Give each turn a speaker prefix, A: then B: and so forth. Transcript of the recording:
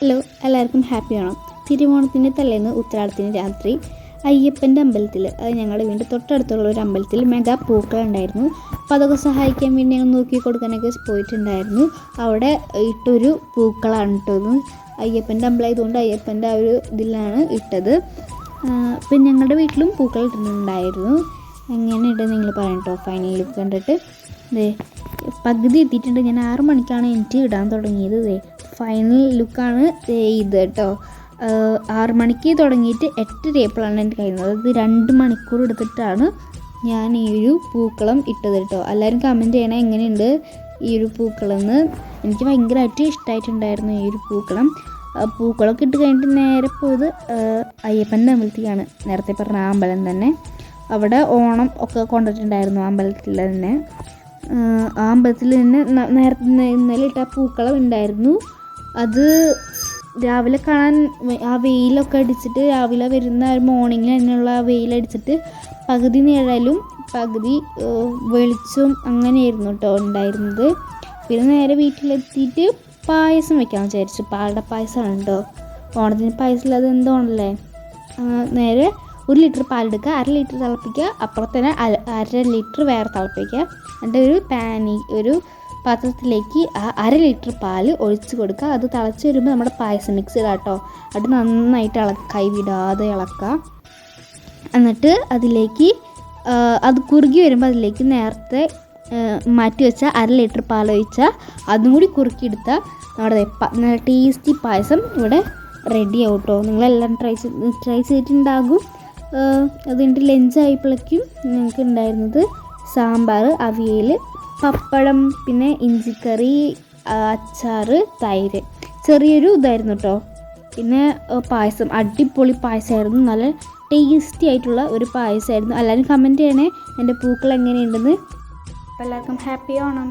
A: Hello, എല്ലാവർക്കും happy Onam. തിരുവോണത്തിൻ്റെ തലേന്ന് ഉത്രാടത്തിന് രാത്രി അയ്യപ്പൻ്റെ അമ്പലത്തിൽ, അത് ഞങ്ങളുടെ വീട് തൊട്ടടുത്തുള്ള ഒരു അമ്പലത്തിൽ മെഗാ പൂക്കളുണ്ടായിരുന്നു. അപ്പോൾ അതൊക്കെ സഹായിക്കാൻ വേണ്ടി ഞങ്ങൾ നോക്കി കൊടുക്കാനൊക്കെ പോയിട്ടുണ്ടായിരുന്നു. അവിടെ ഇട്ടൊരു പൂക്കളാണ് ഇട്ടത്. അയ്യപ്പൻ്റെ അമ്പലമായതുകൊണ്ട് അയ്യപ്പൻ്റെ ആ ഒരു ഇതിലാണ് ഇട്ടത്. പിന്നെ ഞങ്ങളുടെ വീട്ടിലും പൂക്കൾ ഇട്ടിട്ടുണ്ടായിരുന്നു. എങ്ങനെ ഇട്ടെന്ന് നിങ്ങൾ പറയാം കേട്ടോ. ഫൈനൽ ലുക്ക് കണ്ടിട്ട് പകുതി എത്തിയിട്ടുണ്ട്. ഞാൻ 6 മണിക്കാണ് എനിക്ക് ഇടാൻ തുടങ്ങിയത്. ഫൈനൽ ലുക്കാണ് ഇത് കേട്ടോ. 6 മണിക്ക് തുടങ്ങിയിട്ട് 8 എനിക്ക് കഴിയുന്നത്. അത് 2 മണിക്കൂർ എടുത്തിട്ടാണ് ഞാൻ ഈ ഒരു പൂക്കളം ഇട്ടത് കേട്ടോ. എല്ലാവരും കമൻറ്റ് ചെയ്യണേ എങ്ങനെയുണ്ട് ഈ ഒരു പൂക്കളമെന്ന്. എനിക്ക് ഭയങ്കരമായിട്ട് ഇഷ്ടമായിട്ടുണ്ടായിരുന്നു ഈ ഒരു പൂക്കളം. പൂക്കളമൊക്കെ ഇട്ട് കഴിഞ്ഞിട്ട് നേരെ പോയത് അയ്യപ്പൻ്റെ അമ്പലത്തിലാണ്. നേരത്തെ പറഞ്ഞ ആ അമ്പലം തന്നെ. അവിടെ ഓണം ഒക്കെ കൊണ്ടിട്ടുണ്ടായിരുന്നു ആ അമ്പലത്തിൽ തന്നെ. ആ അമ്പലത്തിൽ തന്നെ ഇന്നലെ ഇട്ട പൂക്കളം ഉണ്ടായിരുന്നു. അത് രാവിലെ കാണാൻ ആ വെയിലൊക്കെ അടിച്ചിട്ട്, രാവിലെ വരുന്ന ഒരു മോർണിംഗിൽ തന്നെയുള്ള ആ വെയിലടിച്ചിട്ട് പകുതി നിഴലും പകുതി വെളിച്ചവും അങ്ങനെയായിരുന്നു കേട്ടോ ഉണ്ടായിരുന്നത്. പിന്നെ നേരെ വീട്ടിലെത്തിയിട്ട് പായസം വെക്കാമെന്ന് വിചാരിച്ചു. പാലട പായസമാണ് കേട്ടോ. ഓണത്തിന് പായസം അത് എന്തോണല്ലേ. നേരെ 1 ലിറ്റർ പാലെടുക്കുക, 1/2 ലിറ്റർ തിളപ്പിക്കുക, അപ്പുറത്ത് തന്നെ 1/2 ലിറ്റർ വേറെ തിളപ്പിക്കുക. എന്നിട്ട് ഒരു പാത്രത്തിലേക്ക് ആ 1/2 ലിറ്റർ പാല് ഒഴിച്ച് കൊടുക്കുക. അത് തിളച്ച് വരുമ്പോൾ നമ്മുടെ പായസം മിക്സ് ഇടാം കേട്ടോ. അത് നന്നായിട്ട് കൈവിടാതെ ഇളക്കുക. എന്നിട്ട് അതിലേക്ക് അത് കുറുകി വരുമ്പോൾ അതിലേക്ക് നേരത്തെ മാറ്റി വെച്ച 1/2 ലിറ്റർ പാൽ ഒഴിച്ചാൽ അതും കൂടി കുറുക്കിയെടുത്താൽ നമ്മുടെ നല്ല ടേസ്റ്റി പായസം ഇവിടെ റെഡി ആവും കേട്ടോ. നിങ്ങളെല്ലാം ട്രൈ ചെയ്തിട്ടുണ്ടാകും. അതിൻ്റെ ലഞ്ചായപ്പോഴേക്കും നിങ്ങൾക്ക് ഉണ്ടായിരുന്നത് സാമ്പാർ, അവിയൽ, പപ്പടം, പിന്നെ ഇഞ്ചിക്കറി, അച്ചാർ, തൈര്, ചെറിയൊരു ഇതായിരുന്നു കേട്ടോ. പിന്നെ പായസം, അടിപൊളി പായസമായിരുന്നു. നല്ല ടേസ്റ്റി ആയിട്ടുള്ള ഒരു പായസമായിരുന്നു. എല്ലാവരും കമൻറ്റ് ചെയ്യണേ എൻ്റെ പൂക്കൾ എങ്ങനെയുണ്ടെന്ന്. അപ്പോൾ എല്ലാവർക്കും ഹാപ്പി ഓണം.